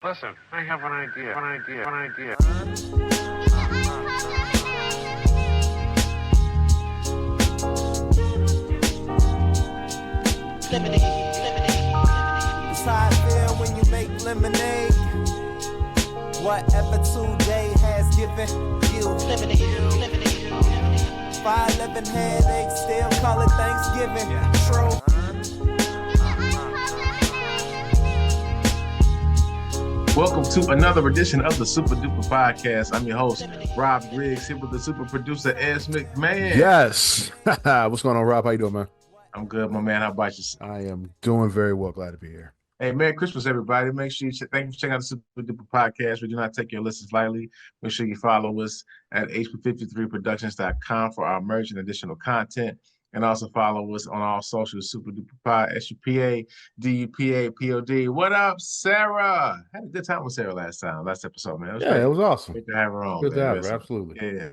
Listen, I have an idea. It's how I feel when you make lemonade. Whatever today has given you. 511 headaches, still call it Thanksgiving. True. Welcome to another edition of the Super Duper Podcast. I'm your host, Rob Griggs, here with the super producer, McMahon. Yes. What's going on, Rob? How you doing, man? I'm good, my man. How about you? I am doing very well. Glad to be here. Hey, Merry Christmas, everybody. Make sure thank you for checking out the Super Duper Podcast. We do not take your listens lightly. Make sure you follow us at hp53productions.com for our merch and additional content. And also follow us on all socials, Super Duper Pod, SUPADUPAPOD. What up, Sarah? Had a good time with Sarah last episode, man. It was awesome. Great to have her on. Good man. to have her, absolutely. Yeah.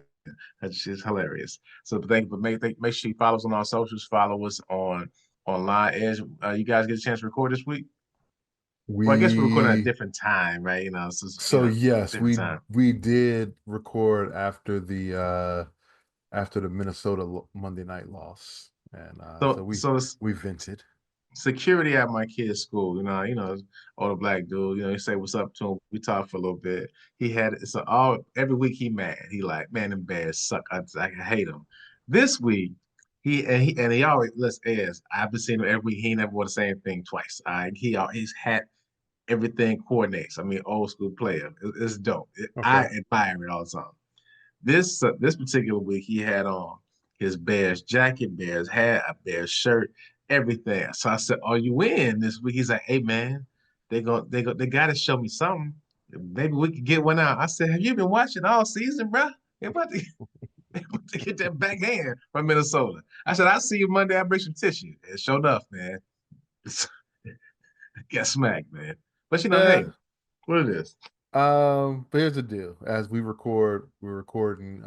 She's hilarious. So make sure you follow us on our socials. Follow us online. You guys get a chance to record this week? Well, I guess we're recording at a different time, right? Yes, we did record after the Minnesota Monday night loss, and we vented. Security at my kid's school, older black dude, you say what's up to him. We talked for a little bit. Every week he mad. He like, man, them Bears suck. I hate them. This week he always I've been seeing him every week. He ain't never wore the same thing twice. He's had everything coordinates. I mean, old school player. It's dope. Okay. I admire it all the time. This particular week he had on his Bears jacket, Bears hat, a Bears shirt, everything. So I said, "Oh, you win this week?" He's like, "Hey man, they got to show me something. Maybe we could get one out." I said, "Have you been watching all season, bro? They're about to get that backhand from Minnesota." I said, "I'll see you Monday. I'll bring some tissue." And sure enough, man, get smacked, man. But hey, what it is. But here's the deal: as we're recording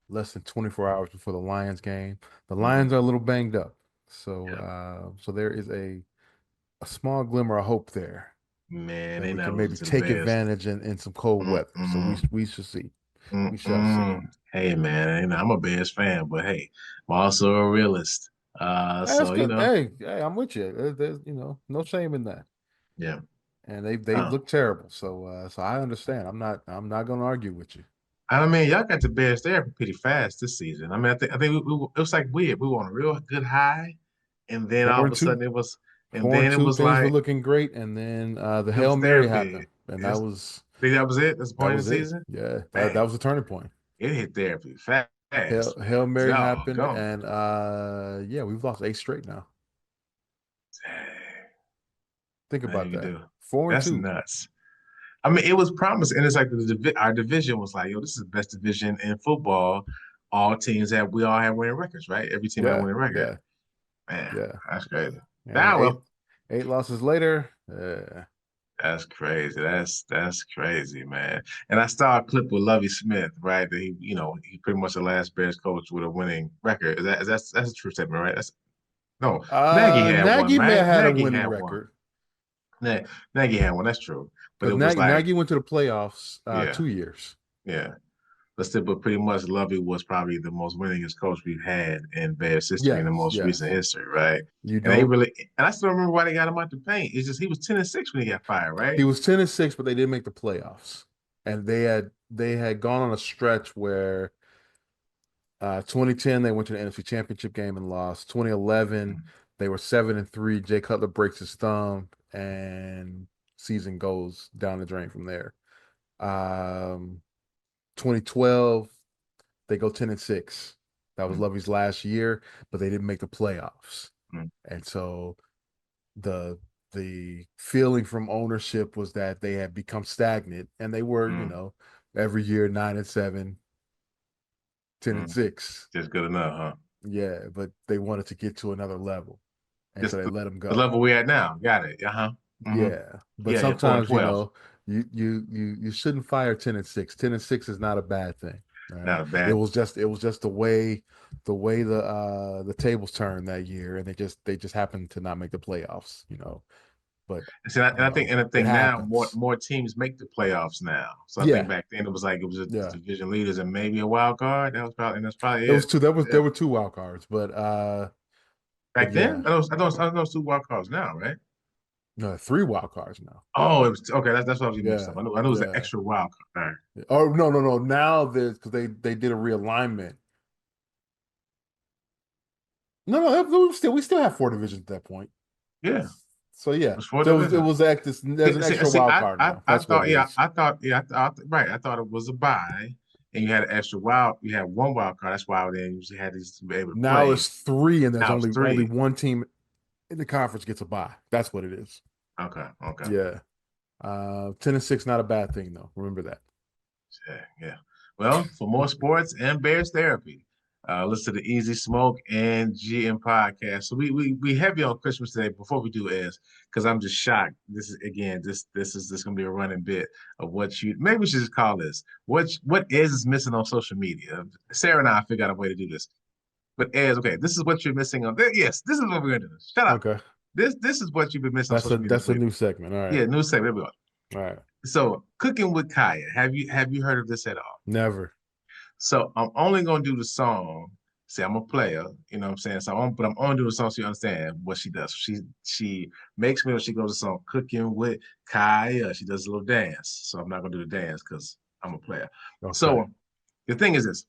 less than 24 hours before the Lions game. The Lions are a little banged up, so there is a small glimmer of hope there. Man, we can maybe take advantage in some cold weather. So we should see. We shall see. Hey man, I'm a Bears fan, but hey, I'm also a realist. That's good. Hey, I'm with you. There's no shame in that. Yeah. And they look terrible. So I understand. I'm not going to argue with you. I mean, y'all got the Bears there pretty fast this season. I mean, I think it was like weird. We were on a real good high, and then all of a sudden it was, and then it was things were looking great, and then the Hail Mary happened, and that was. I think that was it. That's the point of the season. Yeah, that was the turning point. It hit there pretty fast. Hail Mary happened, and we've lost 8 straight now. Think about that. 4-2. That's nuts. I mean, it was promising, and it's like our division was like, "Yo, this is the best division in football." We all have winning records, right? Every team had a winning record. Man, that's crazy. Now, 8 losses later. That's crazy. That's crazy, man. And I saw a clip with Lovie Smith, right? That he pretty much the last Bears coach with a winning record. That's a true statement, right? Nagy may have had a winning record. Nagy had one. That's true. But Nagy went to the playoffs 2 years. Yeah. But pretty much Lovie was probably the most winningest coach we've had in Bears history in the most recent history, right? And I still remember why they got him out the paint. It's just he was 10-6 when he got fired, right? He was 10-6, but they didn't make the playoffs. And they had gone on a stretch where 2010 they went to the NFC Championship game and lost. 2011 they were 7-3. Jay Cutler breaks his thumb and season goes down the drain from there. 2012 they go 10-6. That was Lovie's last year, but they didn't make the playoffs. And so the feeling from ownership was that they had become stagnant, and they were every year 9-7, 10-6. Just good enough, huh? Yeah, but they wanted to get to another level, and so they let them go. The level we at now. Got it. Yeah, but sometimes you shouldn't fire 10-6. 10-6 is not a bad thing. Not a bad. It was just the way the tables turned that year, and they just happened to not make the playoffs. but And I think it now happens. more teams make the playoffs now. So I think Yeah, back then it was like it was just yeah. division leaders and maybe a wild card. That's probably It was it. two. Yeah. There were two wild cards, but Back then, yeah, I know it's two wild cards now, right? no, three wild cards now. Oh, it was okay. That's what I was getting mixed Yeah, up. I know it was an yeah. extra wild card. Oh no, no, no. Now there's because they did a realignment. No, no, we still have four divisions at that point. Yeah, it So yeah, was four so it divisions. was there's an extra See, wild card now. I That's what thought, it is. right. I thought it was a bye, and you had an extra wild. You had one wild card. That's why they usually had these to be able to Now play. it's three, and there's Now it's only three. one team in the conference gets a bye. That's what it is. Okay, okay. Yeah. 10-6, not a bad thing though. Remember that. Yeah, yeah. Well, for more sports and Bears therapy, listen to the Easy Smoke and GM podcast. So we heavy on Christmas today. Before we do is because I'm just shocked. This is again this gonna be a running bit of what you maybe we should just call this what is missing on social media. Sarah and I figured out a way to do this. But Ez, okay, this is what you're missing on. Yes, this is what we're gonna do. Shut up. Okay. This is what you've been missing on social media this That's a week. new segment. All right. Yeah, new segment. Here we go. All right. So, cooking with Kaya. Have you heard of this at all? Never. So I'm only gonna do the song. See, I'm a player, you know what I'm saying? But I'm only doing the song so you understand what she does. She makes me when she goes to song cooking with Kaya. She does a little dance. So I'm not gonna do the dance because I'm a player. Okay. So the thing is this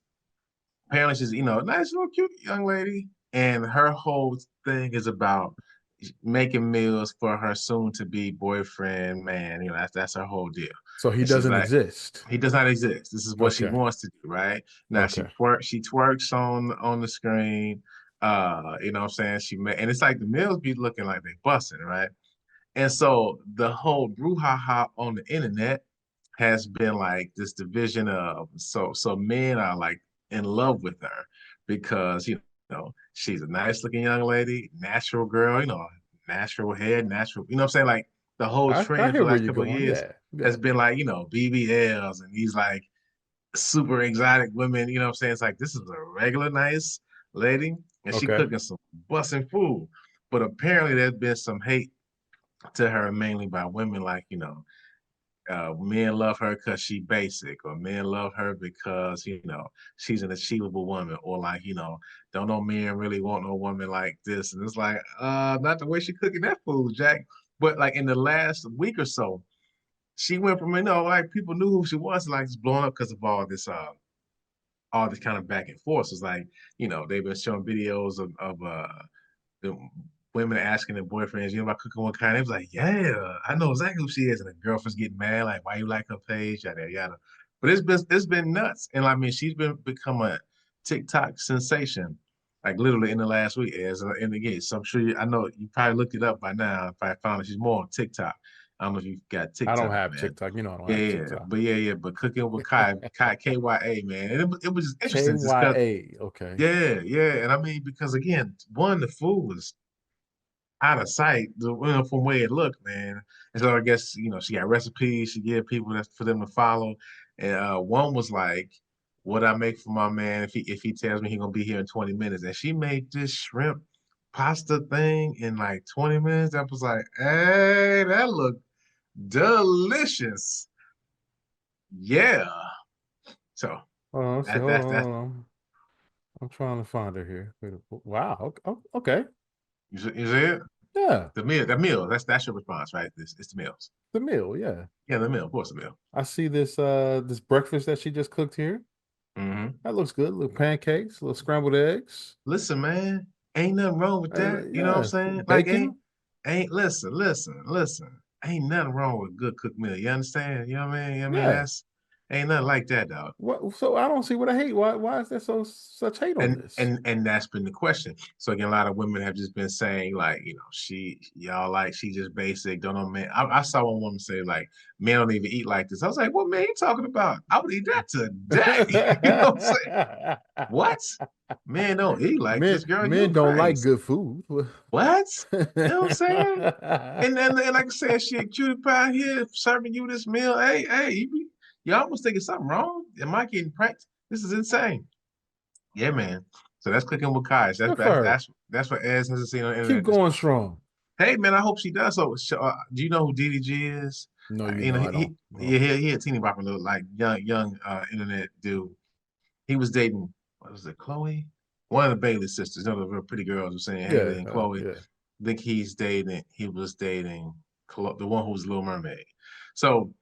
apparently she's, a nice little cute young lady. And her whole thing is about making meals for her soon to be boyfriend, man. That's her whole deal. So he And she's doesn't like, exist. he does not exist. This is what she Okay. wants to do, right? Now Okay. she twerks on the screen. You know what I'm saying? And it's like the meals be looking like they busting, right? And so the whole brouhaha on the internet has been like this division of so men are like in love with her because she's a nice looking young lady, natural girl, natural hair, natural, you know what I'm saying? Like the whole I trend for hear the where last you're couple of going. years Yeah. Yeah. has been like, BBLs and these like super exotic women, you know what I'm saying? It's like this is a regular nice lady and she Okay. cooking some busting food. But apparently there's been some hate to her mainly by women like, men love her because she basic, or men love her because she's an achievable woman, or like don't know men really want no woman like this, and it's like not the way she cooking that food, Jack. But like in the last week or so, she went from like people knew who she was, like just blowing up because of all this kind of back and forth. It's like they've been showing videos of the women asking their boyfriends, about cooking what kind. It was like, yeah, I know exactly who she is. And the girlfriend's getting mad, like, why you like her page, yada yada. But it's been nuts. And I mean, she's become a TikTok sensation, like literally in the last week. And again, so I'm sure I know you probably looked it up by now. If I found it, she's more on TikTok. I don't know if you've got I don't TikTok, have man. TikTok. You know I don't Yeah, have yeah, TikTok. but cooking with Kai KYA, man, and it was just interesting just because, KYA. Okay. yeah, yeah, and I mean because again, one, the food was out of sight, from where it looked, man. And so I guess she got recipes she give people that for them to follow, and one was like, "What I make for my man if he tells me he gonna be here in 20 minutes," and she made this shrimp pasta thing in like 20 minutes. I was like, "Hey, that looked delicious." Yeah. So Let's see. Hold on. that's Hold on. I'm trying to find her here. Wow. Okay. you see it. Yeah. The meal. That's your response, right? It's the meals. The meal. Yeah. Yeah, the meal. Of course, the meal. I see this breakfast that she just cooked here. Mm-hmm. That looks good. Little pancakes, little scrambled eggs. Listen, man, ain't nothing wrong with that. You know what I'm Yeah. saying? Like, Bacon. listen. Ain't nothing wrong with a good cooked meal. You understand? You know what I mean? Yeah. That's ain't nothing like that, dog. What? So I don't see what I hate. Why is there such hate on And this? and and that's been the question. So again, a lot of women have just been saying like, y'all like she just basic, don't know man. I saw one woman say like, men don't even eat like this. I was like, what man you talking about? I would eat that today. You know what I'm saying? What? Men don't eat like this, girl. You Men don't like crazy. good food. What? You know what I'm saying? And then, like I said, she a cutie pie here serving you this meal. Hey, you almost thinking something wrong? Am I getting pranked? This is insane. Yeah, man. So that's cooking with Kai. Good for her. That's what Ez has seen on the Keep internet this going week. strong. Hey man, I hope she does. So, do you know who DDG is? No, you You know, know, I don't. yeah, he a teeny bopper, little like young internet dude. He was dating, what was it, Chloe? One of the Bailey sisters, you know, the real pretty girls were saying Yeah, Haley and Chloe. yeah. I think he was dating the one who was Little Mermaid. So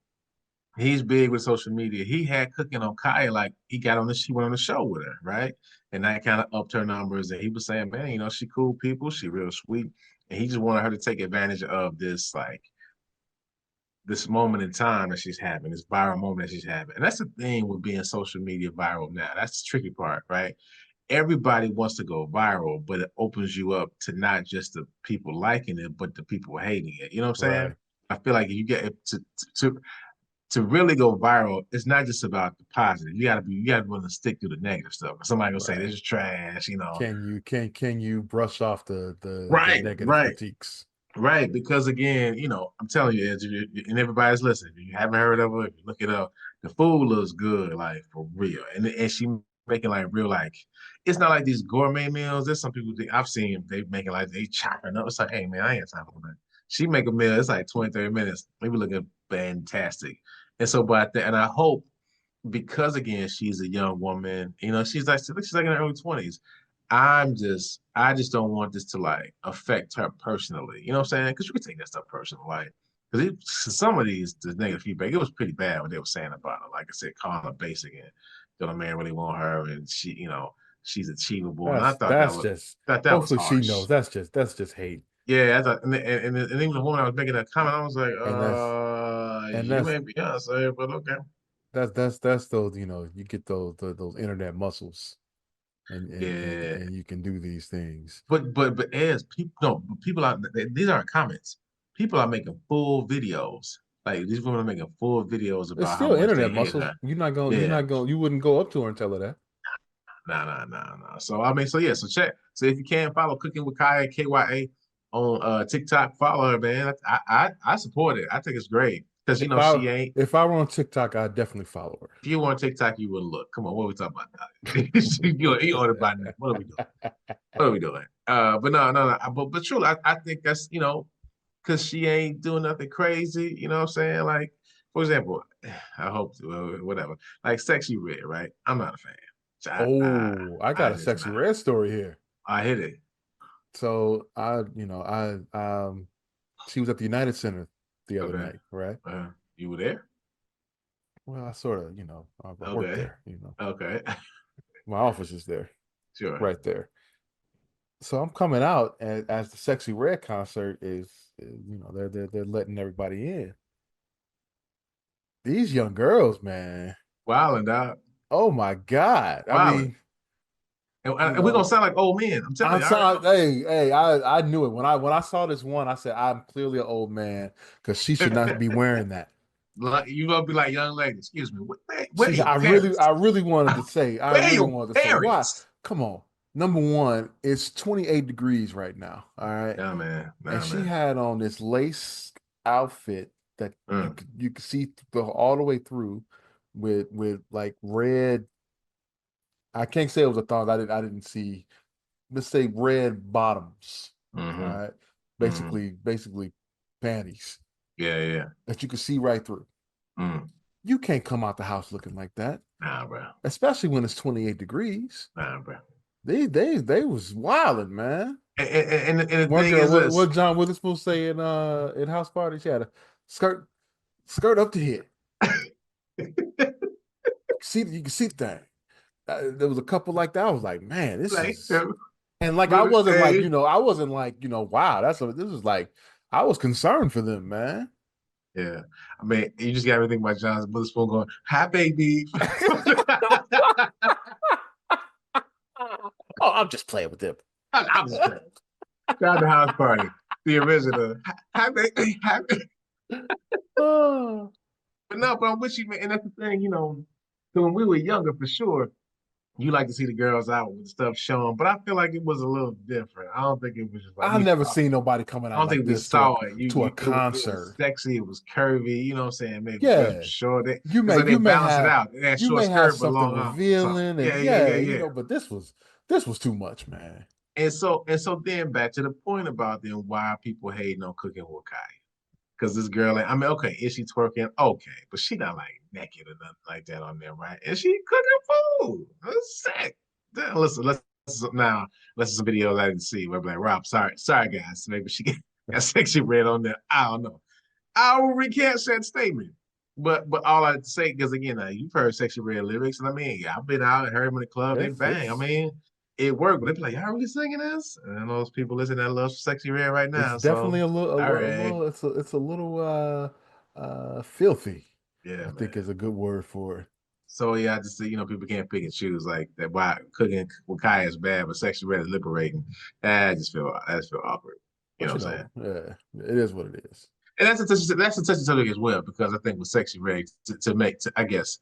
he's big with social media. He had cooking on Kaya, like she went on the show with her, right? And that kind of upped her numbers. And he was saying, man, you know, she cool people, she real sweet. And he just wanted her to take advantage of this, like, this moment in time that she's having, this viral moment that she's having. And that's the thing with being social media viral now. That's the tricky part, right? Everybody wants to go viral, but it opens you up to not just the people liking it, but the people hating it. You know what I'm saying? Right, I feel like if you get to to really go viral, it's not just about the positive. You gotta be willing to stick through the negative stuff. Somebody gonna say this right. is trash, you know. Can you brush off the Right, negative right. critiques? Right, because again, you know, I'm telling you, and everybody's listening. If you haven't heard of it, if you look it up. The food looks good, like for real, and she making like real, like it's not like these gourmet meals. There's some people I've seen they making like they chopping up. It's like, hey man, I ain't got time for that. She make a meal. It's like 20, 30 minutes. Maybe looking fantastic, and so but and I hope because again she's a young woman, you know, she's like in her early 20s. I just don't want this to like affect her personally. You know what I'm saying? Because you can take that stuff personal, like because some of the negative feedback, it was pretty bad what they were saying about her. Like I said, calling her basic and don't a man really want her, and she, you know, she's achievable. And I thought That's just. that was Hopefully, she harsh. knows. That's just hate, Yeah, I thought, and even the woman I was making that comment, I was like, and and you that's ain't Beyonce, but okay. that's those, you get those internet muscles, and Yeah, you can do these things. but as people no people are these aren't comments. People are making full videos. Like these women are making full videos It's about how still much they internet hate muscles. her. You're Yeah, not going. You wouldn't go up to her and tell her that. nah. So I mean, so yeah, so check. So if you can follow Cooking with Kaya KYA on TikTok, follow her, man. I support it. I think it's great because you If know I she ain't. if I were on TikTok, I'd definitely follow her. If you were on TikTok, you would look. Come on, what are we talking about now? You on it by now. What are we doing? What are we doing? But no. But truly, I think that's because she ain't doing nothing crazy. You know what I'm saying? Like, for example, I hope whatever. Like Sexy Red, right? I'm not a fan. So Oh, I got I a just sexy not. red story here. I hit it. So she was at the United Center the other Okay. night, right? You were there? Well, I sort of, I work Okay. there, Okay. my office is there, Sure. right there. So I'm coming out as the Sexy Red concert they're letting everybody in. These young girls, man. Wilding out. Oh my God. I Wilding. mean, And we're gonna sound like old men. I'm telling I'm you, I already sorry. Hey, I knew it when I saw this one. I said, I'm clearly an old man because she should not know. be wearing that. Like, you gonna be like, young lady, excuse me, where are She, your I parents? really wanted to say, Where are your why? parents? Come on. Number one, it's 28 degrees right now. All right. Nah, man. And Nah, she man. had on this lace outfit that Mm, you could see all the way through with like red. I can't say it was a thong. I didn't see, let's say red bottoms. All hmm right. hmm Basically panties Yeah. that you could see right through. Mm. You can't come out the house looking like that, Nah, bro. especially when it's 28 degrees. Nah, bro. They was wilding, man. And the One thing girl, is what this. John Witherspoon say in House Party? She had a skirt up to here. You can see the thing. There was a couple like that. I was like, man, this Like, is, and like hey, I wasn't like, wow, this is like, I was concerned for them, man. yeah. I mean, you just got everything by John's Witherspoon going, hi, baby. Oh, I'm just playing with them. I'm just playing. Shout out to House Party, the original. Hi, baby. Hi, baby. Oh, But no, but I'm with you, man. And that's the thing, you know. So when we were younger, for sure, you like to see the girls out with stuff showing, but I feel like it was a little different. I don't think it was just like I we never saw. seen nobody coming I out don't like think we this saw it. to a It was concert. sexy. It was curvy. You know what I'm saying? Maybe dress for Yeah, sure. you It's may like they you may balance it have out. They had you short may have skirt but something long arms or something. revealing, and Yeah. but this was too much, man. And so then back to the point about then why people hating on cooking with Kai. Because this girl, I mean, okay, is she twerking? Okay, but she not like naked or nothing like that on there, right? And she cooking food. That's sick. Listen, now let's some videos I didn't see. We're like, Rob, sorry guys. Maybe she got sexy red on there. I don't know. I will recant that statement. But all I say, because again, you've heard Sexy Red lyrics, and I mean, yeah, I've been out and heard them in the club, they bang. I It's mean, it worked, but they be like, y'all really singing this? And I know those people listening that love Sexy Red right it's now. definitely So, all a right. little it's a little filthy, Yeah, I man. think is a good word for it. So yeah, I just say, people can't pick and choose like that. Why cooking with Kai is bad, but Sexy Red is liberating. I just feel awkward. You know But what I'm saying? yeah, it is what it is. And that's a touchy subject as well, because I think with Sexy Red I guess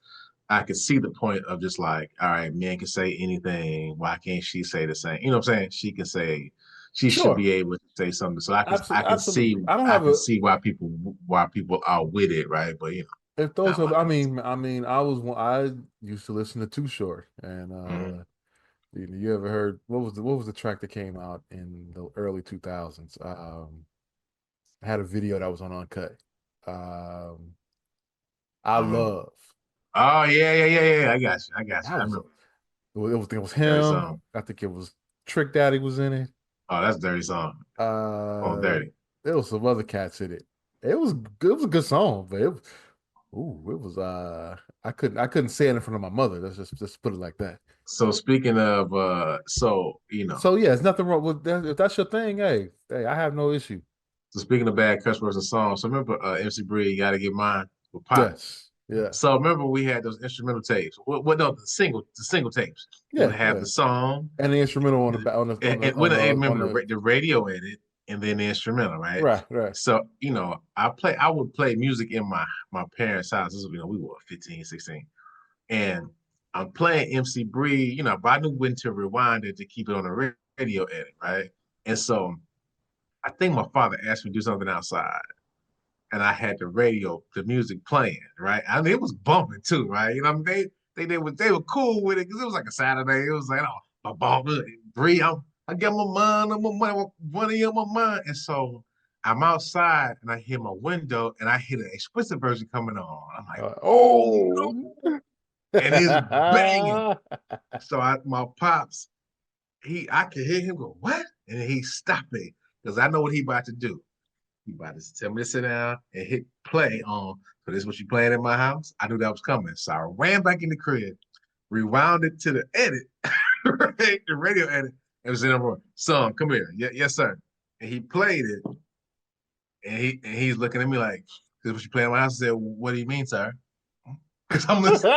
I could see the point of just like, all right, men can say anything. Why can't she say the same? You know what I'm saying? She should Sure. be able to say something. So Absolutely, absolutely. I don't I have can a see why people are with it, right? But if those not are my cup. I used to listen to Too Short and Mhm. you ever heard what was the track that came out in the early 2000s? I had a video that was on Uncut. Um, I Um, love. oh yeah. I got you. That I was remember it was Dirty him. Song. I think it was Trick Daddy was in it. Oh, that's Dirty Song. Oh, Uh, Dirty. there was some other cats in it. It was good. It was a good song, but it was I couldn't say it in front of my mother. Let's just put it like that. So speaking of So yeah, there's nothing wrong with that. If that's your thing, hey, I have no issue. so speaking of bad cuss words and songs, so remember MC Bree, Gotta Get Mine with Pop. Yes, yeah, So remember we had those instrumental tapes. What no, the single tapes. It would yeah, have yeah. the song, And the instrumental on the back and when I on remember the the radio edit and then the instrumental, right? right. So, I would play music in my parents' house. This was, we were 15, 16. And I'm playing MC Bree, but I knew when to rewind it to keep it on the radio edit, right? And so I think my father asked me to do something outside, and I had the music playing, right? I mean, it was bumping too, right? I mean, they were cool with it because it was like a Saturday. It was like, oh, my ball good, Bree, I got my mind on my mind, money on my mind, and so I'm outside and I hear my window and I hear the explicit version coming on. I'm like, oh Oh. no, and it's banging. So my pops, I could hear him go, what? And then he stopped me because I know what he about to do. He about to tell me to sit down and hit play on. So this is what you playing in my house. I knew that was coming. So I ran back in the crib, rewound it to the edit, right? The radio edit. It was in the room. Son, come here. Yes, sir. And he played it. And he's looking at me like, this is what you playing in my house. I said, what do you mean, sir? Because I'm listening.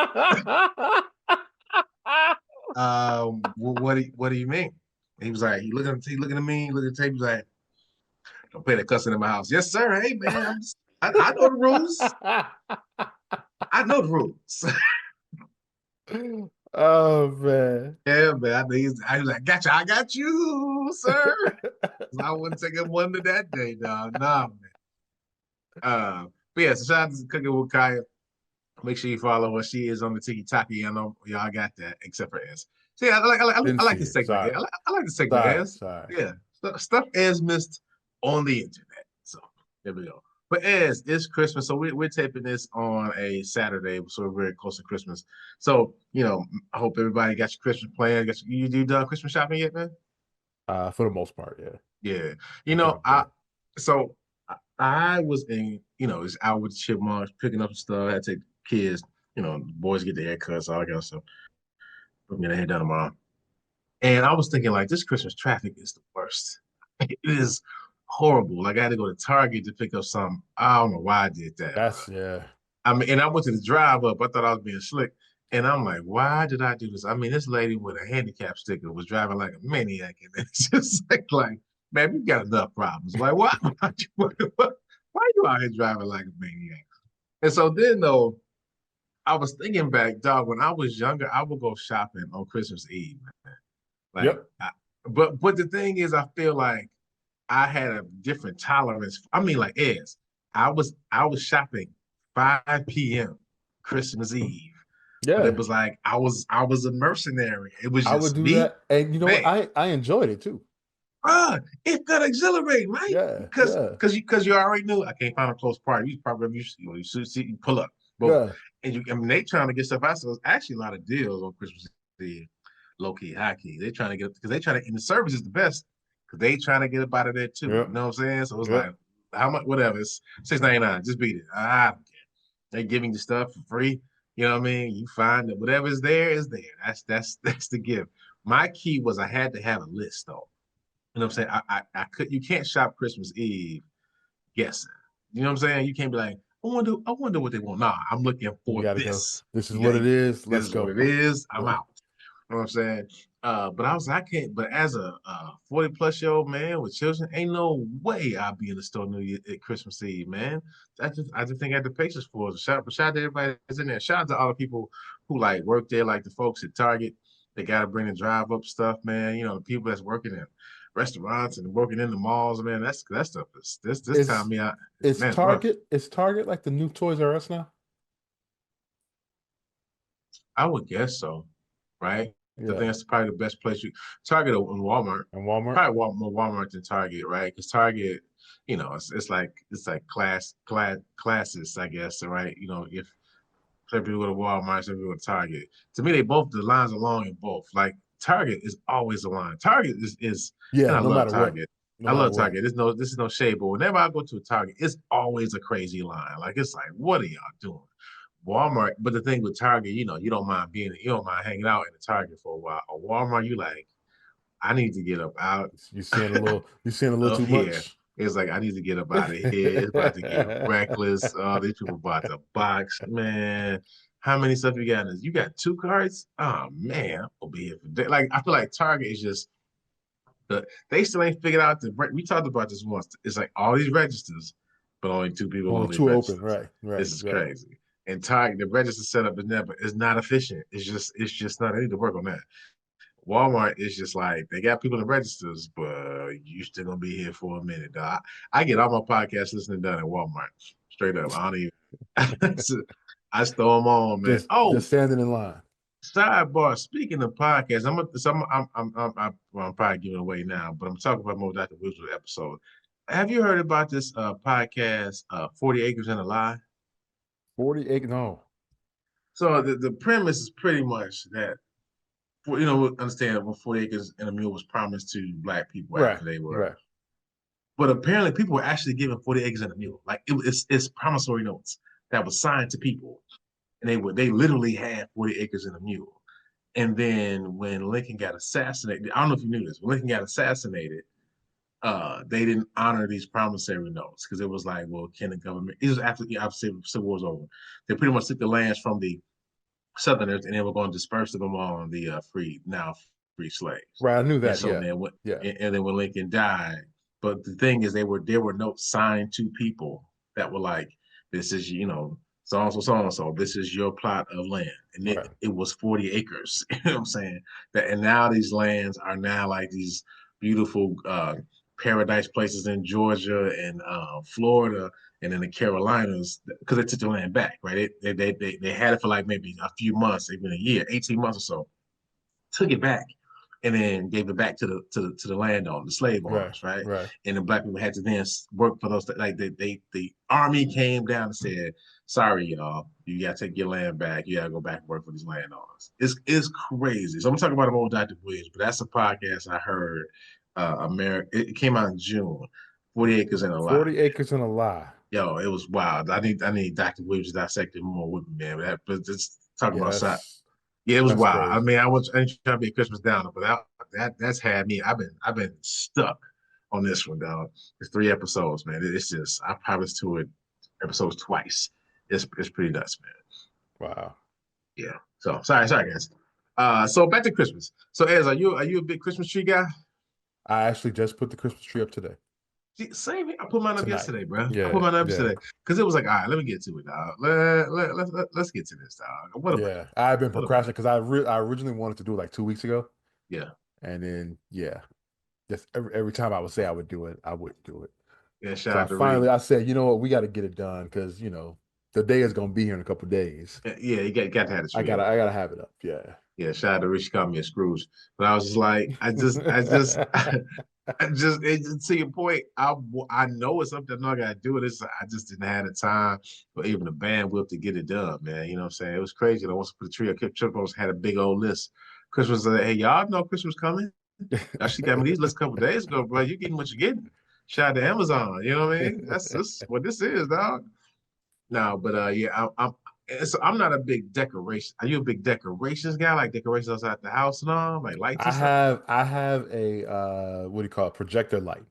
What do you mean? And he was like, he looking at me, looking at the tape, he was like, don't play that cussing in my house. Yes, sir. Hey man, I know the rules. I know the rules. Oh man. Yeah, man. I was like, gotcha, I got you, sir. I wouldn't take him one to that day, dog. Nah, man. But yeah, so shout out to Cooking with Kaya. Make sure you follow her. She is on the Tiki Taki. I know y'all got that, except for S. So yeah, Didn't I like see this it. segment. Sorry. I like this segment, S. Sorry. Yeah, stuff as missed on the internet. So there we go. But as it's Christmas, so we're taping this on a Saturday, so we're very close to Christmas. So I hope everybody got your Christmas plan. You done Christmas shopping yet, man? For the most part, yeah. Yeah. I think I'm I done. so I was in, just out with the chipmunks, picking up stuff. I had to take the kids, the boys get their haircuts, all that kind of stuff. I'm gonna head down tomorrow. And I was thinking, like, this Christmas traffic is the worst. It is horrible. Like, I had to go to Target to pick up something. I don't know why I did that, bro. That's yeah. I mean, and I went to the drive up. I thought I was being slick. And I'm like, why did I do this? I mean, this lady with a handicap sticker was driving like a maniac. And it's just like, man, you got enough problems. Like, why you out here driving like a maniac? And so then, though, I was thinking back, dog, when I was younger, I would go shopping on Christmas Eve, man. Like, Yep. but the thing is, I feel like I had a different tolerance. I mean, like Ez, I was shopping 5 p.m. Christmas Eve, but it Yeah. was like I was a mercenary. It was I would just do me, that. And you know what? man. I enjoyed it too. It's gonna exhilarate, right? Yeah, Because yeah, you already knew I can't find a close party. You probably you see you pull up, boom, yeah. and I mean they trying to get stuff out. So there's actually a lot of deals on Christmas Eve, low key, high key. They trying to get because they trying to and the service is the best because they trying to get up out of there too. Yep. You know what I'm saying? So it's Yep. like how much, whatever. It's $6.99. Just beat it. I don't care. They're giving you stuff for free. You know what I mean? You find that whatever's there is there. That's the gift. My key was I had to have a list though. You know what I'm saying? I could you can't shop Christmas Eve guessing. You know what I'm saying? You can't be like, I wonder what they want. Nah, I'm looking You for gotta go. this. This is You got what it is. this Let's is what go. it is. I'm Yeah. out. You know what I'm saying? But I was I can't. But as a 40-plus-year-old man with children, ain't no way I'll be in the store New Year at Christmas Eve, man. I just think I had the patience for it. Shout out to everybody that's in there. Shout out to all the people who like work there, like the folks at Target. They got to bring the drive up stuff, man. You know, the people that's working in restaurants and working in the malls, man. That stuff is this time It's me out, it's man. It's rough. Target. It's Target like the new Toys R Us now. I would guess so, right? I think Yeah. that's probably the best place you Target and Walmart. And Walmart. Probably more Walmart than Target, right? Because Target, it's like classes, I guess, right? You know, if some people go to Walmart, some people go to Target. To me, the lines are long in both. Like Target is always a line. Target is, and Yeah. I No love matter what. Target. No I matter love what. Target. This is no shade, but whenever I go to a Target, it's always a crazy line. Like it's like, what are y'all doing? Walmart, but the thing with Target, you don't mind hanging out in the Target for a while. A Walmart, you like, I need to get up out You're seeing a little. You're seeing a little of too here. much. It's like I need to get up out of here. It's about to get reckless. These people about to box, man. How many stuff you got in this? You got two cards? Oh man, I'll be here for day. Like I feel like Target is just they still ain't figured out we talked about this once. It's like all these registers, but only two people Only on these two open. registers. Right. Right. This is Right. crazy. And Target, the register setup is not efficient. It's just not. I need to work on that. Walmart is just like they got people in the registers, but you still gonna be here for a minute, dog. I get all my podcast listening done at Walmart. Straight up. I don't even I throw them on, man. Just Oh, standing in line. sidebar. Speaking of podcasts, I'm probably giving away now, but I'm talking about more Dr. Wisdom episode. Have you heard about this podcast, 40 Acres and a Lie? 48. No. So the premise is pretty much that understand what 40 Acres and a Mule was promised to black people Right. after they were. Right. But apparently people were actually given 40 Acres and a Mule. Like it's promissory notes that was signed to people. And they literally had 40 acres and a mule. And then when Lincoln got assassinated, I don't know if you knew this, when Lincoln got assassinated, they didn't honor these promissory notes because it was like, well, can the government? It was after obviously the Civil War's over. They pretty much took the lands from the Southerners and they were going to disperse them among the free slaves. Right. I knew And that. so Yeah. then when Yeah. and then when Lincoln died, but the thing is, there were notes signed to people that were like, this is so and so so and so. This is your plot of land, and it Right. it was 40 acres. You know what I'm saying? And now these lands are now like these beautiful paradise places in Georgia and Florida and in the Carolinas because they took the land back, right? They had it for like maybe a few months, even a year, 18 months or so, took it back and then gave it back to the landowner, the slave Right. owners, right? Right. And the black people had to then work for those. Like the army came down and said, "Sorry, y'all, you gotta take your land back. You gotta go back and work for these landowners." It's crazy. So I'm talking about old Dr. Williams, but that's a podcast I heard. America. It came out in June. 40 Acres and a Lie. 40 acres and a lie. Yo, it was wild. I need Dr. Williams to dissect it more with me, man. But just talking Yeah. about side. Yeah, it was That's wild. I crazy. mean, I ain't trying to be a Christmas downer, but that's had me. I've been stuck on this one, dog. It's 3 episodes, man. It's just I probably listened to it episodes twice. It's pretty nuts, man. Wow. Yeah. So sorry, guys. So back to Christmas. So Ez, are you a big Christmas tree guy? I actually just put the Christmas tree up today. Same. I put mine up Tonight. yesterday, bro. I Yeah. put mine up Yeah. yesterday because it was like, all right, let me get to it, dog. Let's get to this, dog. What about Yeah. I've been what about procrastinating because I originally wanted to do it like 2 weeks ago. yeah, And then just every time I would say I would do it, I wouldn't do it. yeah? Shout So out to Reed. I said, you know what, we got to get it done because the day is gonna be here in a couple of days. Yeah, you got to have the I tree gotta up. I gotta have it up. Yeah. Yeah, shout out to Rich. She called me a Scrooge, but I was just like, I just to your point. I know it's something I gotta do it. I just didn't have the time or even the bandwidth to get it done, man. You know what I'm saying? It was crazy. I once put a tree. I kept Chipos had a big old list. Christmas, hey, y'all know Christmas coming. She got me these lists a couple days ago, bro. You getting what you getting. Shout out to Amazon. You know what I mean? That's what this is, dog. No, but yeah, I'm not a big decoration. Are you a big decorations guy? Like decorations outside the house and all, like lights and stuff? I have a what do you call it? Projector light.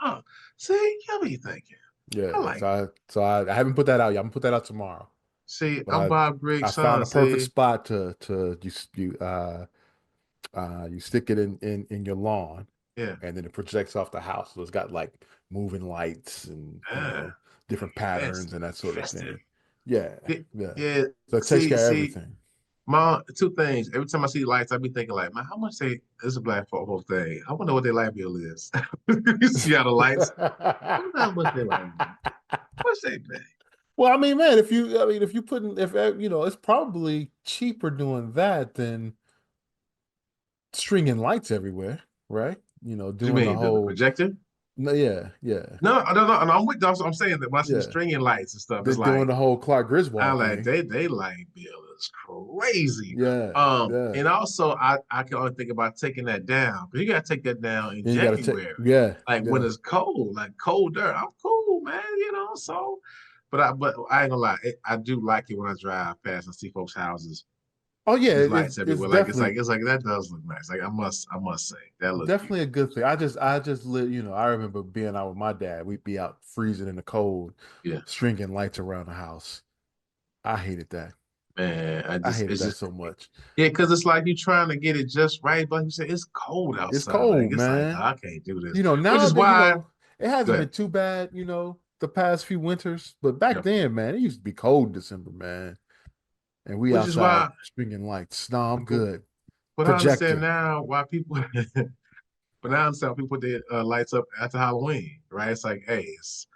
Oh, see, you be thinking. I Yeah, like. I haven't put that out yet. I'm gonna put that out tomorrow. See, I'm But Bob I Briggs' found son. a perfect See, spot to you stick it in your lawn, yeah, and then it projects off the house. So it's got like moving lights and uh, different that's patterns and that sort of festive. thing. Yeah, Yeah, yeah. yeah. So it takes See, care of see, everything. my two things. Every time I see lights, I be thinking like, man, how much they? This is a black folk thing. I wonder what their light bill is. You see how the lights? I wonder how much they light bill. What's they pay? Well, I mean, man, if you put in, if it's probably cheaper doing that than stringing lights everywhere, right? What you Doing the mean, the whole, projector? no, yeah, yeah, No, I don't know. And I'm with you. I'm saying that when I see the yeah. stringing lights and stuff, They're it's doing like the whole Clark I Griswold like thing. they light bill is crazy. Yeah, yeah. And also I can only think about taking that down because you gotta take that down in And you got to take, January, yeah, like when yeah. it's cold, like colder. I'm cool, man. So, but I ain't gonna lie, I do like it when I drive past and see folks' houses. Oh yeah, There's lights it's everywhere. definitely It's like that does look nice. Like I must say that looks definitely a beautiful. good thing. I just live, I remember being out with my dad. We'd be out freezing in the cold, Yeah, stringing lights around the house. I hated that. man. I hated It's that just so much. yeah, because it's like you trying to get it just right, but you say it's cold It's outside. Like cold, it's like man. I can't do this, which Now is that, why. it Go hasn't ahead. been too bad, the past few winters. But back Yeah. then, man, it used to be cold in December, man. And we Which is outside why, stringing lights. No, I'm but, good. but I understand Projector. now why people. But now I understand why people put their lights up after Halloween, right? It's like, hey, it's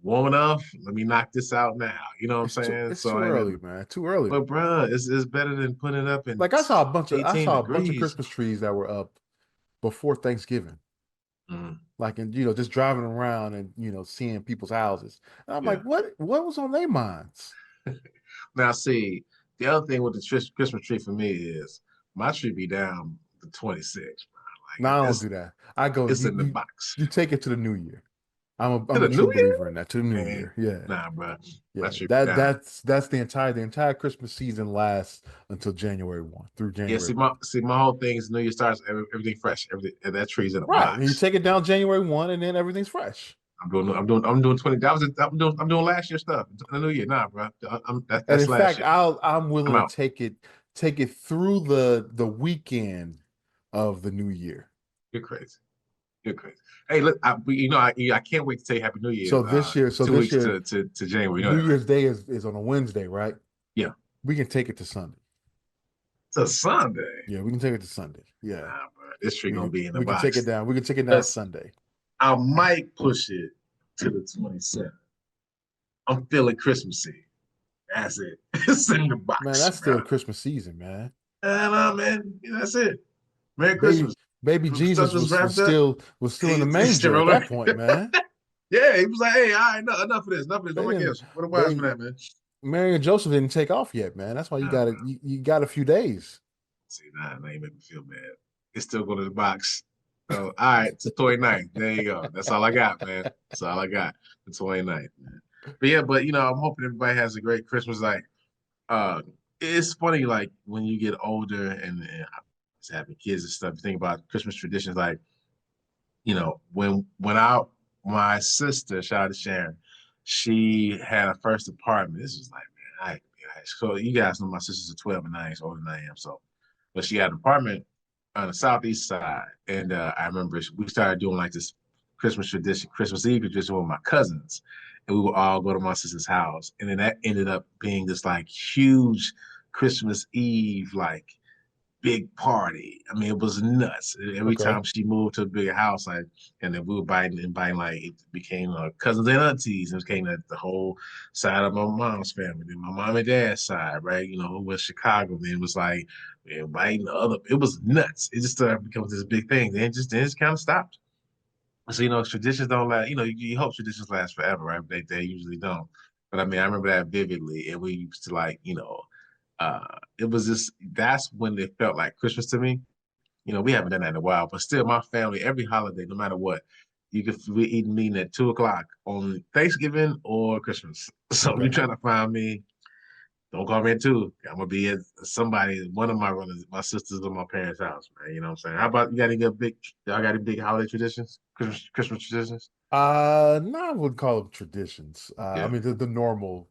warm enough. Let me knock this out now. You know what I'm saying? It's So too I ain't early, gonna. man. Too early. But bruh, it's better than putting it up in Like I 18 saw a bunch of degrees. Christmas trees that were up before Thanksgiving. Mm, Like, and just driving around and seeing people's houses. And I'm yeah. like, what was on their minds? Now, see, the other thing with the Christmas tree for me is my tree be down the 26th. No, Like I don't do that. I go, it's in the box. you take it to the new year. To I'm the a true New Year, believer in that. To the new man. year. Yeah. Nah, bro, my Yeah. tree be down. That's the entire Christmas season lasts until January 1 through Yeah, January see, 1. my whole thing is New Year starts everything fresh. Everything and that tree's in a Right. And you box. take it down January 1 and then everything's fresh. I'm doing 20. I'm doing last year stuff. The New Year, nah, bro. And That's in last fact, year. I'm I'm willing to out. take it through the weekend of the new year. You're crazy. You're crazy. Hey, look, I can't wait to say Happy New Year. So Two this weeks year, to January. You know New that, right? Year's Day is on a Wednesday, right? Yeah, We can take it to Sunday. it's a Sunday. Yeah, we can take it to Sunday. Yeah. Nah, bro, this tree gonna be in the We can take it box. down. We can take it down That's Sunday. I might push it to the 27th. I'm feeling Christmassy. That's it. It's in the Man, box, that's still bro. Christmas season, man. And man, that's it. Merry Baby Christmas. baby Stuff Jesus is wrapped up. was still in the He's manger still at that point, man. Yeah, he was like, "Hey, all right, enough of this. Enough of this. No They more didn't gifts. What a wise they man, man." Mary and Joseph didn't take off yet, man. That's why Nah, bro. you got a few days. See, nah, you make me feel bad. It's still going to the box. So, all right, it's the 29th. There you go. That's all I got, man. That's all I got. The 29th, man. But yeah, I'm hoping everybody has a great Christmas. Like, uh, it's funny, like when you get older and having kids and stuff, you think about Christmas traditions. Like, when I my sister, shout out to Sharon, she had a first apartment. This was like, man, so you guys know my sisters are 12 and 9 years older than I am. So, but she had an apartment on the southeast side, and I remember we started doing like this Christmas tradition, Christmas Eve tradition with my cousins, and we would all go to my sister's house, and then that ended up being this like huge Christmas Eve like big party. I mean, it was nuts. Every Okay. time she moved to a bigger house, and then we were inviting like it became cousins and aunties. It became the whole side of my mom's family, then my mom and dad's side, right? Who was Chicago. Then it was like inviting the other. It was nuts. It just started becoming this big thing. Then it just kind of stopped. So traditions don't last. You hope traditions last forever, right? They usually don't. But I mean, I remember that vividly, and we used to it was just that's when it felt like Christmas to me. We haven't done that in a while, but still, my family every holiday, no matter what, we eat meeting at 2 o'clock on Thanksgiving or Christmas. So if Okay. you're trying to find me, don't call me at 2. I'm gonna be at somebody, one of my brothers, my sisters, or my parents' house, man. You know what I'm saying? How about you? Y'all got any big holiday traditions? Christmas traditions? No, I wouldn't call them traditions. I Yeah, mean the normal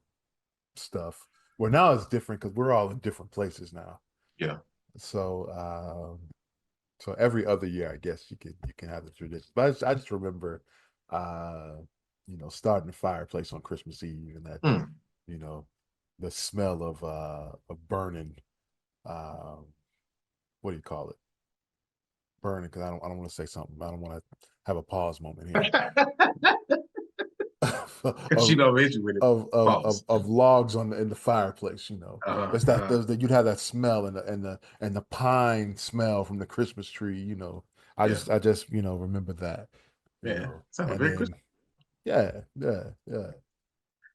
stuff. Well, now it's different because we're all in different places now. yeah. So, so every other year, I guess you can have the tradition. But I just remember, uh, starting the fireplace on Christmas Eve and that, Mm. you know, the smell of burning, um, what do you call it? Burning, because I don't want to say something. I don't want to have a pause moment here. Cause of hit you with it. of Pause. logs in the fireplace. Uh, It's that uh, you'd have that smell and the pine smell from the Christmas tree. I yeah, just remember that. yeah. Sounds And very then Christmas. yeah.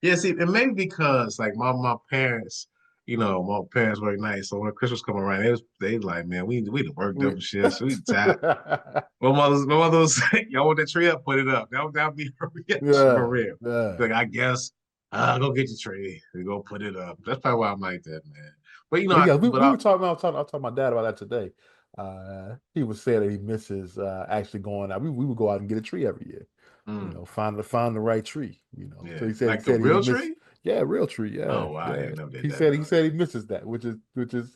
Yeah, see, and maybe because like my parents work nights, so when Christmas come around, they like, man, we done work We, double shifts, we tired. My mother was like, y'all want that tree up, put it up. That'll be her reaction for yeah, real. yeah. Like, I guess, go get your tree and go put it up. That's probably why I'm like that, man. But But yeah, we were talking. I was talking to my dad about that today. He was saying that he misses actually going out. We would go out and get a tree every year. mm, Find the right tree. So yeah, he like the said he real missed. tree. Yeah, real tree. Yeah, Oh wow, yeah. yeah, never did He that. said No. he misses that, which is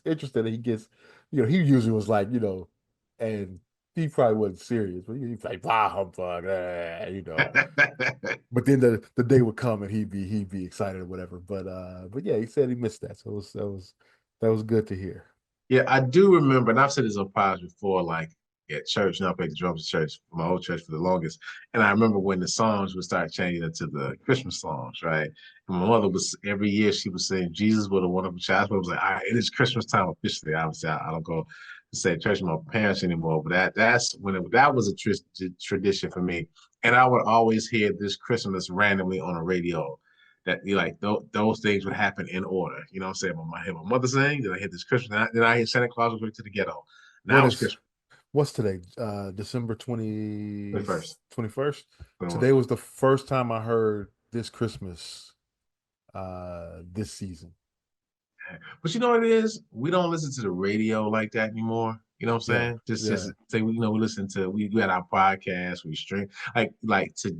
interesting. That he gets. He usually was like and he probably wasn't serious, but he's like bah humbug, But then the day would come and he'd be excited or whatever. But yeah, he said he missed that, so that was good to hear. Yeah, I do remember, and I've said this on podcasts before, like at church, I played the drums at church, my old church for the longest. And I remember when the songs would start changing into the Christmas songs, right? And my mother was every year she was saying Jesus was a wonderful child. But it was like, all right, it is Christmas time officially. Obviously, I don't go to say church with my parents anymore, but that's when that was a tradition for me. And I would always hear this Christmas randomly on the radio that you like those things would happen in order. You know what I'm saying? I hear my mother sing, then I hear this Christmas, then I hear Santa Claus was going to the ghetto. What Now it's is Christmas what's today? December 20, 21st. 21st. So, Today was the first time I heard this Christmas this season. but you know what it is? We don't listen to the radio like that anymore. You know what I'm Yeah, saying? Just yeah. say we listen to we had our podcast, we stream like to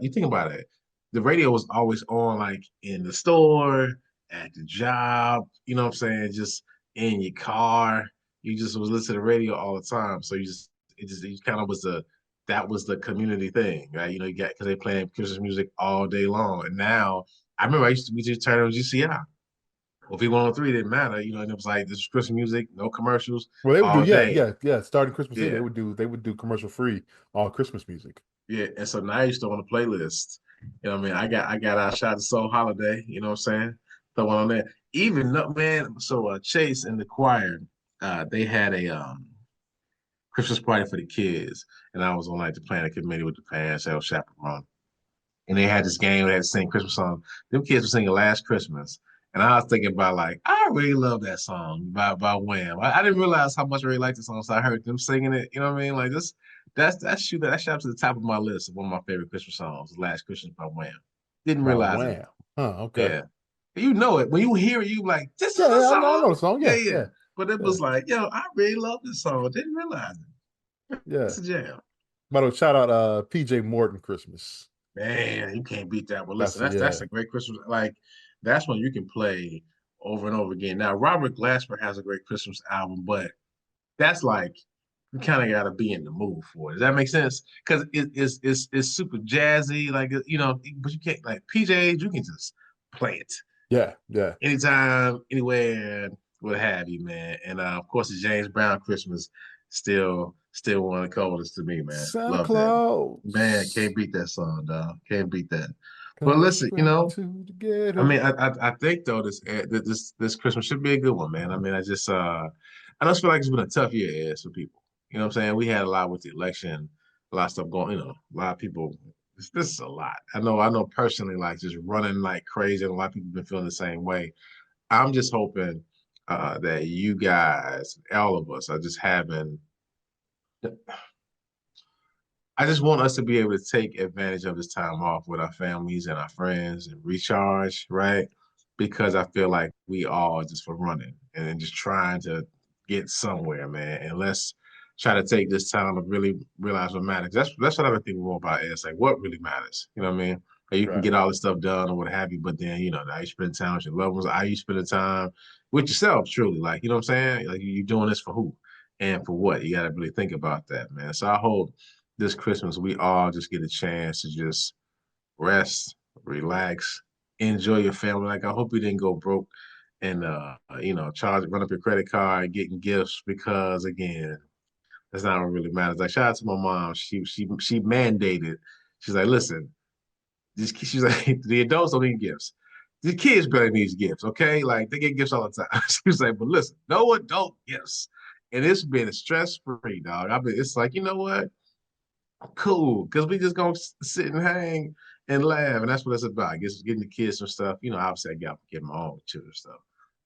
you think about it. The radio was always on like in the store, at the job, you know what I'm saying? Just in your car. You just was listening to the radio all the time. So it kind of was that was the community thing, right? You got because they playing Christmas music all day long. And now I remember we just turn on GCI. Well, if he went on three, it didn't matter, and it was like this was Christmas music, no commercials, Well, they would do all day. yeah. Starting Christmas Eve, Yeah, they would do commercial free all Christmas music. yeah. And so now I used to on the playlist. You know what I mean? I got our shot of Soul Holiday, you know what I'm saying? Throw one on there. Even no man, so Chase and the choir, they had a Christmas party for the kids. And I was on like the planning committee with the parents, I was chaperone. And they had this game, they had to sing Christmas song. Them kids were singing Last Christmas. And I was thinking about like, I really love that song by Wham. I didn't realize how much I really liked the song, so I heard them singing it. You know what I mean? Like this, that shot up to the top of my list of one of my favorite Christmas songs, Last Christmas by Wham. Didn't By realize it. Wham. Huh, okay. Yeah. You know it. When you hear it, you like, this is Yeah, the yeah, I know song. the song. Yeah, Yeah, yeah. yeah, But it yeah, was like, yo, I really love this song. Didn't realize it. yeah. It's a jam. By the way, shout out PJ Morton Christmas. Man, you can't beat that. Well, listen, that's Yeah. a great Christmas. Like that's one you can play over and over again. Now, Robert Glasper has a great Christmas album, but that's like you kind of got to be in the mood for it. Does that make sense? Because it's super jazzy, like but you can't like PJs. You can just play it Yeah, yeah. anytime, anywhere, what have you, man. And of course, the James Brown Christmas still one of the coldest to me, man. Santa Love that. Man, Claus can't beat that song, dog. Can't beat that. But comes listen, straight to the I ghetto. mean, I think though this Christmas should be a good one, man. I mean, I just feel like it's been a tough year, Ed, for people. You know what I'm saying? We had a lot with the election. a lot of stuff going. A lot of people. This is a lot. I know personally, like just running like crazy, and a lot of people have been feeling the same way. I'm just hoping that you guys, all of us, are just having I just want us to be able to take advantage of this time off with our families and our friends and recharge, right? Because I feel like we all just for running and just trying to get somewhere, man. And let's try to take this time to really realize what matters. That's what I've been thinking more about is like what really matters. You know what I mean? Like you can Right. get all this stuff done or what have you, but then now you spend time with your loved ones. Are you spending time with yourself truly? Like, you know what I'm saying? Like you're doing this for who and for what? You gotta really think about that, man. So I hope this Christmas, we all just get a chance to just rest, relax, enjoy your family. Like I hope you didn't go broke and run up your credit card, getting gifts because again, that's not what really matters. Like shout out to my mom. She mandated. She's like, listen, she's like, the adults don't need gifts. The kids better need gifts, okay? Like they get gifts all the time. She was like, but listen, no adult gifts. And it's been stress free, dog. It's like, you know what? Cool, because we just gonna sit and hang and laugh, and that's what it's about. I guess getting the kids some stuff. Obviously I got to get my own children stuff,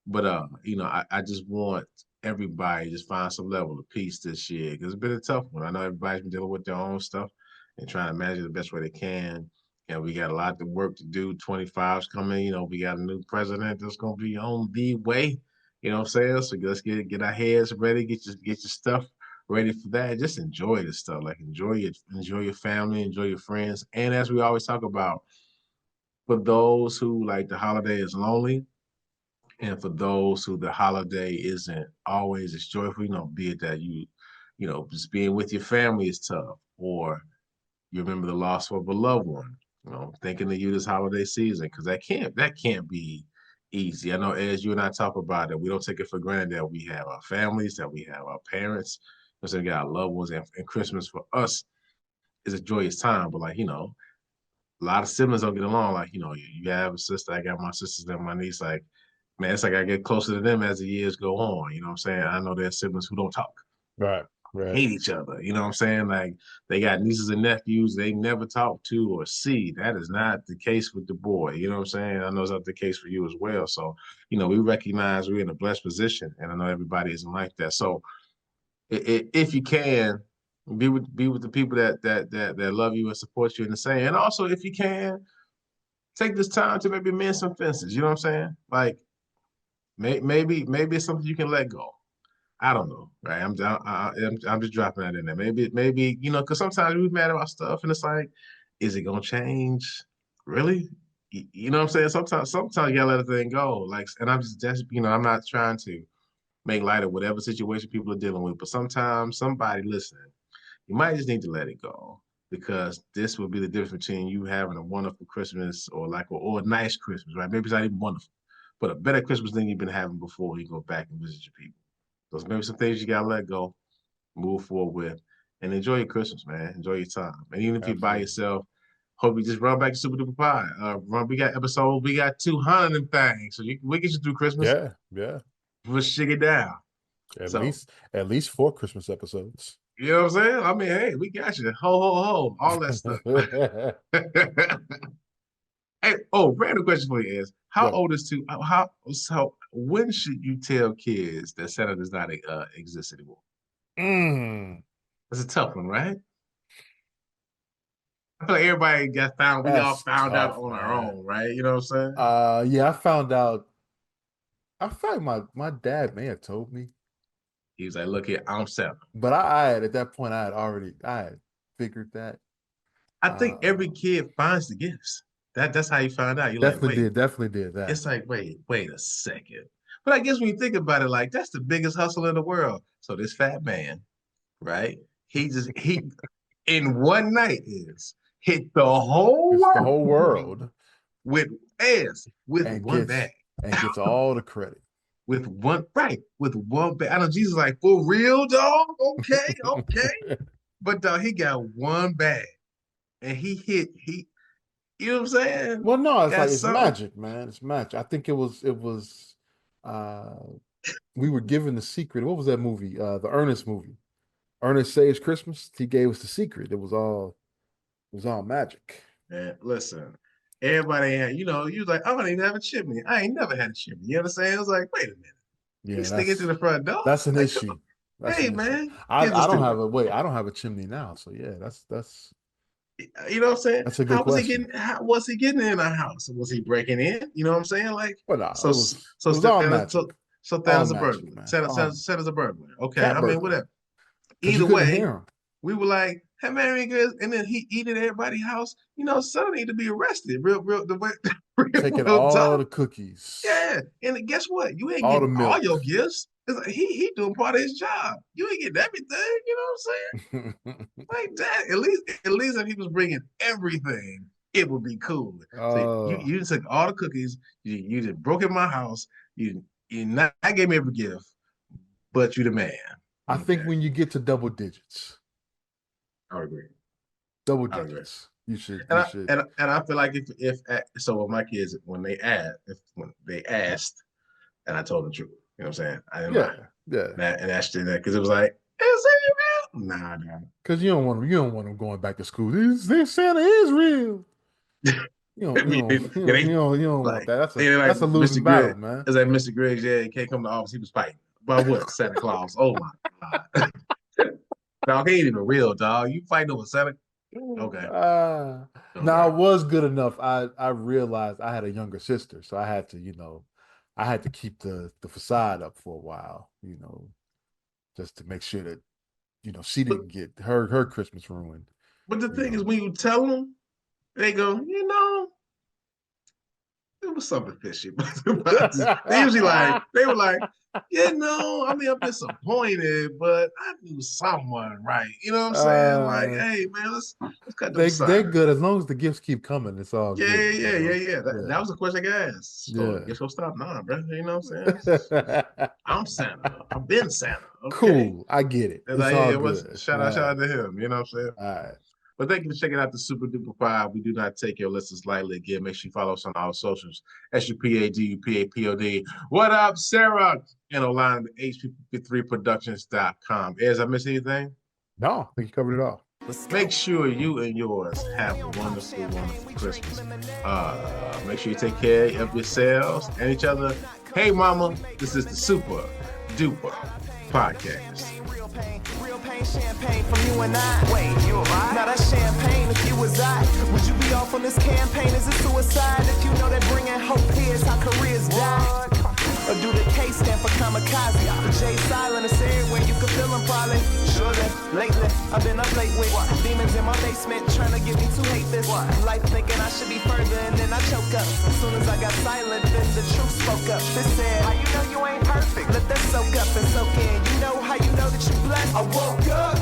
but I just want everybody to just find some level of peace this year because it's been a tough one. I know everybody's been dealing with their own stuff and trying to manage it the best way they can. And we got a lot of work to do. 25's coming. We got a new president that's gonna be on the way. You know what I'm saying? So let's get our heads ready. Get your stuff ready for that. Just enjoy the stuff. Like enjoy your family, enjoy your friends. And as we always talk about, for those who like the holiday is lonely, and for those who the holiday isn't always as joyful, be it that just being with your family is tough, or you remember the loss of a loved one, thinking of you this holiday season, because that can't be easy. I know as you and I talk about it, we don't take it for granted that we have our families, that we have our parents, because we got our loved ones, and Christmas for us is a joyous time. But like, a lot of siblings don't get along. Like, you have a sister, I got my sisters and my niece, like, man, it's like I get closer to them as the years go on. You know what I'm saying? I know there's siblings who don't talk, Right. Right. hate each other. You know what I'm saying? Like they got nieces and nephews they never talk to or see. That is not the case with the boy. You know what I'm saying? I know it's not the case for you as well. So, we recognize we're in a blessed position, and I know everybody isn't like that. So, if you can, be with the people that love you and support you in the same. And also, if you can, take this time to maybe mend some fences. You know what I'm saying? Like maybe it's something you can let go. I don't know, right? I'm just dropping that in there. Maybe because sometimes we're mad about stuff, and it's like, is it gonna change? Really? You know what I'm saying? Sometimes you gotta let a thing go. Like, and I'm just I'm not trying to make light of whatever situation people are dealing with, but sometimes somebody listening, you might just need to let it go because this will be the difference between you having a wonderful Christmas or a nice Christmas, right? Maybe it's not even wonderful, but a better Christmas than you've been having before you go back and visit your people. Those maybe some things you gotta let go, move forward with, and enjoy your Christmas, man. Enjoy your time. And even if you're by Absolutely. yourself, hope you just run back to Super Duper Pie. We got 200 and things. So we get you through Christmas. Yeah. Yeah. We'll shake it down. At So, least at least 4 Christmas episodes. you know what I'm saying? I mean, hey, we got you. Ho, ho, ho, all that stuff. Hey, random question for you is how Go. old is two? So when should you tell kids that Santa does not exist anymore? Mm, That's a tough one, right? I feel like everybody we all that's found out tough, on our man. own, right? You know what I'm saying? Yeah, I found out. I thought my dad may have told me, He was like, look here, I'm 7. but I had at that point I had figured that. I think every Uh, kid finds the gifts. That's how you find out. You're like, definitely did that. it's like, wait a second. But I guess when you think about it, like that's the biggest hustle in the world. So this fat man, right? He in one night is hit the whole It's the whole world world with with and one bag. gets all the credit. With one bag. I know Jesus like, for real, dog? Okay, okay. But dog, he got one bag and you know what I'm saying? Well, no, it's like That's it's something. magic, man. It's magic. I think uh we were given the secret. What was that movie? The Ernest movie. Ernest Saves Christmas. He gave us the secret. It was all magic. Man, listen, everybody had, you was like, I don't even have a chimney. I ain't never had a chimney. You understand? I was like, wait a minute. Yeah, You stick it to the front door? That's an like, issue. That's hey, an man. issue. I don't have I don't have a chimney now. So yeah, that's you know what I'm saying? That's a good question. How was he getting in our house? Was he breaking in? You know what I'm saying? Like, well, no, so it was all magic. So All Santa's a magic, burglar. man. Santa's a burglar. Okay, Cat I mean, burglar. whatever. 'Cause Either you couldn't way, hear him. we were like, hey, Merry Christmas, and then he eat at everybody's house. Santa need to be arrested. Real, the way, Taking real all talk. the cookies. Yeah, and guess what? You ain't All getting the milk. all your gifts. It's like he doing part of his job. You ain't getting everything. You know what I'm saying? Like that. At least if he was bringing everything, it would be cool. So you just took all the cookies. You just broke in my house. You not gave me every gift, but you the man. I think when you get to double digits, I would agree. Double digits. You should. And I feel like if so with my kids when they asked, and I told the truth. You know what I'm saying? I didn't lie. Yeah. And that's that because it was like, is it real? Nah. Because you don't want them going back to school. This Santa is real. You don't want that. That's a losing battle, man. It's like Mr. Griggs, he can't come to the office. He was fighting. About what? Santa Claus. Oh my God. Dog, he ain't even real, dog. You fighting over Santa? Okay. Now I was good enough. I realized I had a younger sister, so I had to keep the facade up for a while, just to make sure that, she didn't get her Christmas ruined. But the thing is, when you tell them, they go, there was something fishy about this. They were like, I'm disappointed, but I knew someone right. You know what I'm saying? Like, hey, man, let's cut them sides. They're good as long as the gifts keep coming. It's all good. Yeah. That was the question I got asked. So gifts gonna stop? Nah, bro. You know what I'm saying? I'm Santa. I've been Santa. Okay? Cool. I get it. It's all good. Shout out to him. You know what I'm saying? All right. But thank you for checking out the Super Duper Pod. We do not take your listens lightly. Again, make sure you follow us on our socials. SUPADUPAPOD. What up, Sarah? And online at HP3productions.com. I miss anything? No, I think you covered it all. Make sure you and yours have a wonderful, wonderful Christmas. Make sure you take care of yourselves and each other. Hey, mama, this is the Super Duper Podcast. Champagne from you and I. Wait, you a vibe? Now that's champagne if you was I. Would you be off on this campaign? Is it suicide? If you know that bringing hope here's how careers die. Or do the K stand for kamikaze? The J silent is everywhere, you can feel them probably. Surely, lately, I've been up late with demons in my basement trying to get me to hate this. Life thinking I should be further and then I choke up. As soon as I got silent, then the truth spoke up. They said, how you know you ain't perfect? Let that soak up and soak in. You know how you know that you blessed? I woke up.